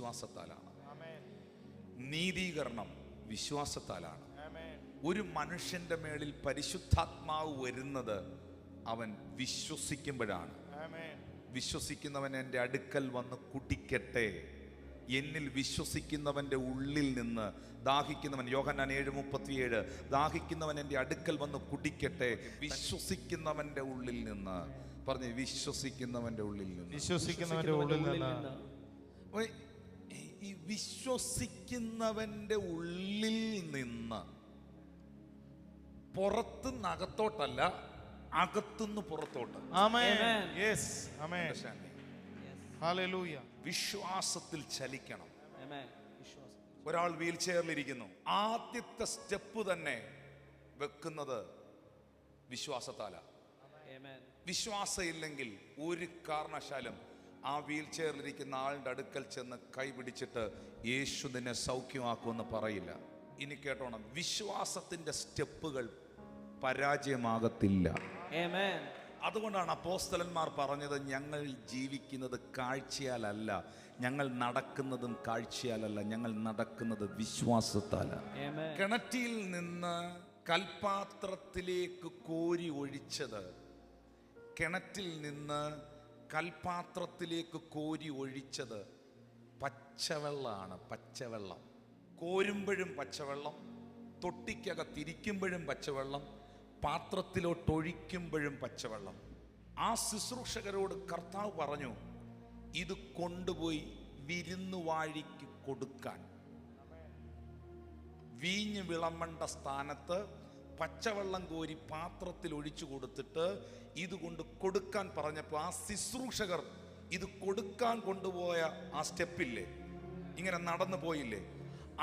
വിശ്വാസത്താലാണ്. നീതീകരണം വിശ്വാസത്താലാണ്. ഒരു മനുഷ്യന്റെ മേളിൽ പരിശുദ്ധാത്മാവ് വരുന്നത് അവൻ വിശ്വസിക്കുമ്പോഴാണ്. വിശ്വസിക്കുന്നവൻ എൻ്റെ അടുക്കൽ വന്ന് കുടിക്കട്ടെ. എന്നിൽ വിശ്വസിക്കുന്നവന്റെ ഉള്ളിൽ നിന്ന് ദാഹിക്കുന്നവൻ, യോഹന്നാൻ 7:37, ദാഹിക്കുന്നവൻ എൻ്റെ അടുക്കൽ വന്ന് കുടിക്കട്ടെ. വിശ്വസിക്കുന്നവന്റെ ഉള്ളിൽ നിന്ന് പറഞ്ഞു, വിശ്വസിക്കുന്നവന്റെ ഉള്ളിൽ നിന്ന്, വിശ്വസിക്കുന്നവന്റെ ഉള്ളിൽ നിന്ന്. ഈ വിശ്വസിക്കുന്നവന്റെ ഉള്ളിൽ നിന്ന് പുറത്തുനിന്ന് അകത്തോട്ടല്ല, അകത്തുനിന്ന് പുറത്തോട്ട്. വിശ്വാസത്തിൽ ചലിക്കണം. ഒരാൾ വീൽ ചെയറിലിരിക്കുന്നു, ആദ്യത്തെ സ്റ്റെപ്പ് തന്നെ വെക്കുന്നത് വിശ്വാസത്താല. വിശ്വാസം ഇല്ലെങ്കിൽ ഒരു കാരണവശാലും ആ വീൽ ചെയറിലിരിക്കുന്ന ആളുടെ അടുക്കൽ ചെന്ന് കൈ പിടിച്ചിട്ട് യേശു നിന്നെ സൗഖ്യമാക്കുമെന്ന് പറയില്ല. ഇനി കേട്ടോണം, വിശ്വാസത്തിന്റെ സ്റ്റെപ്പുകൾ പരാജയമാകത്തില്ല. അതുകൊണ്ടാണ് അപ്പോസ്തലന്മാർ പറഞ്ഞത്, ഞങ്ങൾ ജീവിക്കുന്നത് കാഴ്ചയാലല്ല, ഞങ്ങൾ നടക്കുന്നതും കാഴ്ചയാലല്ല, ഞങ്ങൾ നടക്കുന്നത് വിശ്വാസത്താല. കിണറ്റിൽ നിന്ന് കൽപാത്രത്തിലേക്ക് കോരി ഒഴിച്ചത്, കിണറ്റിൽ നിന്ന് കൽപാത്രത്തിലേക്ക് കോരി ഒഴിച്ചത് പച്ചവെള്ളമാണ്. പച്ചവെള്ളം കോരുമ്പോഴും പച്ചവെള്ളം, തൊട്ടിക്കകത്തിരിക്കുമ്പോഴും പച്ചവെള്ളം, പാത്രത്തിലോട്ടൊഴിക്കുമ്പോഴും പച്ചവെള്ളം. ആ ശുശ്രൂഷകരോട് കർത്താവ് പറഞ്ഞു, ഇത് കൊണ്ടുപോയി വിരുന്നുവാഴിക്ക് കൊടുക്കാൻ. വീഞ്ഞ് വിളമ്പേണ്ട സ്ഥാനത്ത് പച്ചവെള്ളം കോരി പാത്രത്തിൽ ഒഴിച്ചു കൊടുത്തിട്ട് ഇതുകൊണ്ട് കൊടുക്കാൻ പറഞ്ഞപ്പോൾ ആ ശുശ്രൂഷകർ ഇത് കൊടുക്കാൻ കൊണ്ടുപോയ ആ സ്റ്റെപ്പില്ലേ, ഇങ്ങനെ നടന്നു പോയില്ലേ,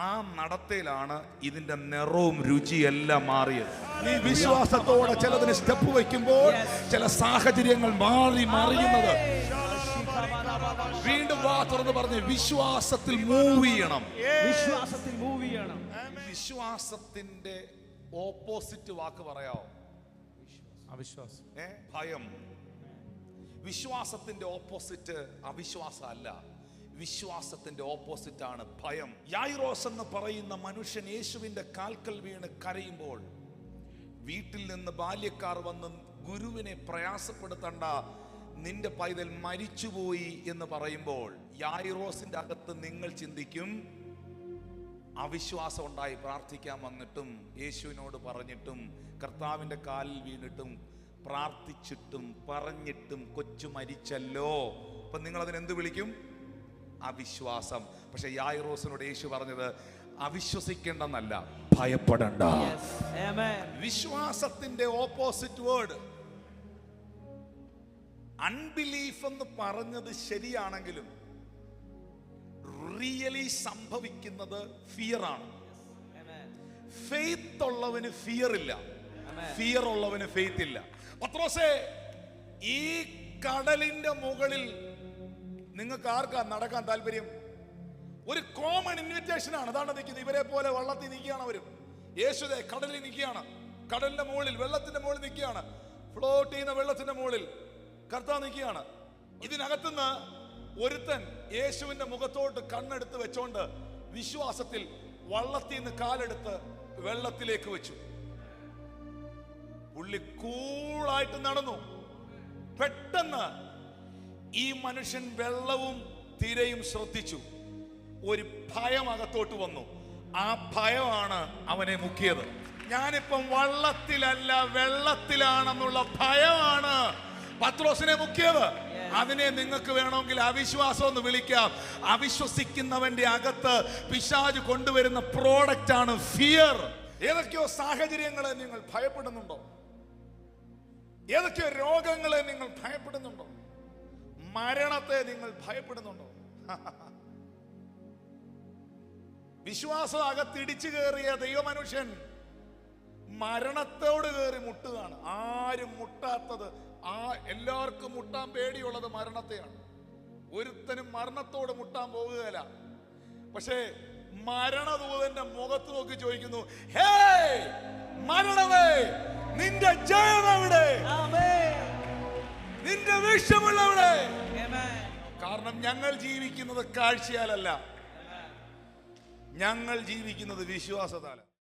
ആ നടത്തയിലാണ് ഇതിന്റെ നിറവും രുചിയെല്ലാം മാറിയത്. നീ വിശ്വാസത്തോടെ ചിലതിന് സ്റ്റെപ്പ് വയ്ക്കുമ്പോൾ ചില സാഹചര്യങ്ങൾ മറിയുന്നത്. വീണ്ടും വാ തുറന്ന് പറഞ്ഞ് വിശ്വാസത്തിൽ മൂവ് ചെയ്യണം. വിശ്വാസത്തിൽ മൂവ് ചെയ്യണം. വിശ്വാസത്തിന്റെ ഓപ്പോസിറ്റ് വാക്ക് പറയാവോ? അവിശ്വാസം, ഭയം. വിശ്വാസത്തിന്റെ ഓപ്പോസിറ്റ് അവിശ്വാസം അല്ല, വിശ്വാസത്തിന്റെ ഓപ്പോസിറ്റ് ആണ് ഭയം. യായിറോസ് എന്ന് പറയുന്ന മനുഷ്യൻ യേശുവിന്റെ കാൽക്കൽ വീണ് കരയുമ്പോൾ വീട്ടിൽ നിന്ന് ബാല്യക്കാർ വന്ന് ഗുരുവിനെ പ്രയാസപ്പെടുത്തണ്ട, നിന്റെ പൈതൽ മരിച്ചുപോയി എന്ന് പറയുമ്പോൾ യായിറോസിന്റെ അകത്ത് നിങ്ങൾ ചിന്തിക്കും, അവിശ്വാസം ഉണ്ടായി പ്രാർത്ഥിക്കാൻ വന്നിട്ടും യേശുവിനോട് പറഞ്ഞിട്ടും കർത്താവിന്റെ കാലിൽ വീണിട്ടും പ്രാർത്ഥിച്ചിട്ടും പറഞ്ഞിട്ടും കൊച്ചു മരിച്ചല്ലോ. അപ്പൊ നിങ്ങൾ അതിനെന്ത് വിളിക്കും? അവിശ്വാസം. പക്ഷെ യായിറോസിനോട് യേശു പറഞ്ഞത് അവിശ്വസിക്കേണ്ടെന്നല്ല, ഭയപ്പെടണ്ട. വിശ്വാസത്തിന്റെ ഓപ്പോസിറ്റ് വേർഡ് അൺബിലീഫ് എന്ന് പറഞ്ഞത് ശരിയാണെങ്കിലും റിയലി സംഭവിക്കുന്നത് ഫിയർ ആണ്. ഫെയ്ത്ത് ഉള്ളവന് ഫിയർ ഇല്ല, ഫിയർ ഉള്ളവന് ഫെയ്ത്ത് ഇല്ല. പത്രോസേ, ഈ കടലിന്റെ മുകളിൽ നിങ്ങൾക്ക് ആർക്കാ നടക്കാൻ താല്പര്യം? ഒരു കോമൺ ഇൻവിറ്റേഷൻ ആണ്. അതാണ് നിൽക്കുന്നത്. ഇവരെ പോലെ വള്ളത്തിൽ നിൽക്കുകയാണ് അവരും. യേശുദേ കടലിൽ നിൽക്കുകയാണ്, കടലിന്റെ മുകളിൽ, വെള്ളത്തിന്റെ മുകളിൽ നിൽക്കുകയാണ്, ഫ്ലോട്ട് ചെയ്യുന്ന വെള്ളത്തിന്റെ മുകളിൽ കർത്താവ് നിൽക്കുകയാണ്. ഇതിനകത്തുനിന്ന് ഒരുത്തൻ യേശുവിന്റെ മുഖത്തോട്ട് കണ്ണെടുത്ത് വെച്ചോണ്ട് വിശ്വാസത്തിൽ വള്ളത്തിൽ നിന്ന് കാലെടുത്ത് വെള്ളത്തിലേക്ക് വെച്ചു. പുള്ളി കൂളായിട്ട് നടന്നു. പെട്ടെന്ന് ഈ മനുഷ്യൻ വെള്ളവും തിരയും ശ്രദ്ധിച്ചു. ഒരു ഭയം അകത്തോട്ട് വന്നു. ആ ഭയമാണ് അവനെ മുക്കിയത്. ഞാനിപ്പം വള്ളത്തിലല്ല വെള്ളത്തിലാണെന്നുള്ള ഭയമാണ് പത്രോസിനെ മുക്കിയത്. അതിനെ നിങ്ങൾക്ക് വേണമെങ്കിൽ അവിശ്വാസം എന്ന് വിളിക്കാം. അവിശ്വസിക്കുന്നവന്റെ അകത്ത് പിശാച് കൊണ്ടുവരുന്ന പ്രോഡക്റ്റ് ആണ് ഫിയർ. ഏതൊക്കെയോ സാഹചര്യങ്ങളെ നിങ്ങൾ ഭയപ്പെടുന്നുണ്ടോ? ഏതൊക്കെയോ രോഗങ്ങളെ നിങ്ങൾ ഭയപ്പെടുന്നുണ്ടോ? മരണത്തെ നിങ്ങൾ ഭയപ്പെടുന്നുണ്ടോ? വിശ്വാസം അകത്തിടിച്ചു കയറിയ ദൈവമനുഷ്യൻ മരണത്തോട് കയറി മുട്ടുകയാണ്. ആരും മുട്ടാത്തത്, എല്ലാവർക്കും മുട്ടാൻ പേടിയുള്ളത് മരണത്തെയാണ്. ഒരുത്തനും മരണത്തോട് മുട്ടാൻ പോകുകയില്ല. പക്ഷേ മരണദൂതന്റെ മുഖത്ത് നോക്കി ചോദിക്കുന്നു, ഹേ മരണമേ, നിന്റെ ജയം എവിടെ? നിന്റെ വിഷമുള്ളവിടെ? കാരണം ഞങ്ങൾ ജീവിക്കുന്നത് കാഴ്ചയാലല്ല, ഞങ്ങൾ ജീവിക്കുന്നത് വിശ്വാസത്താൽ.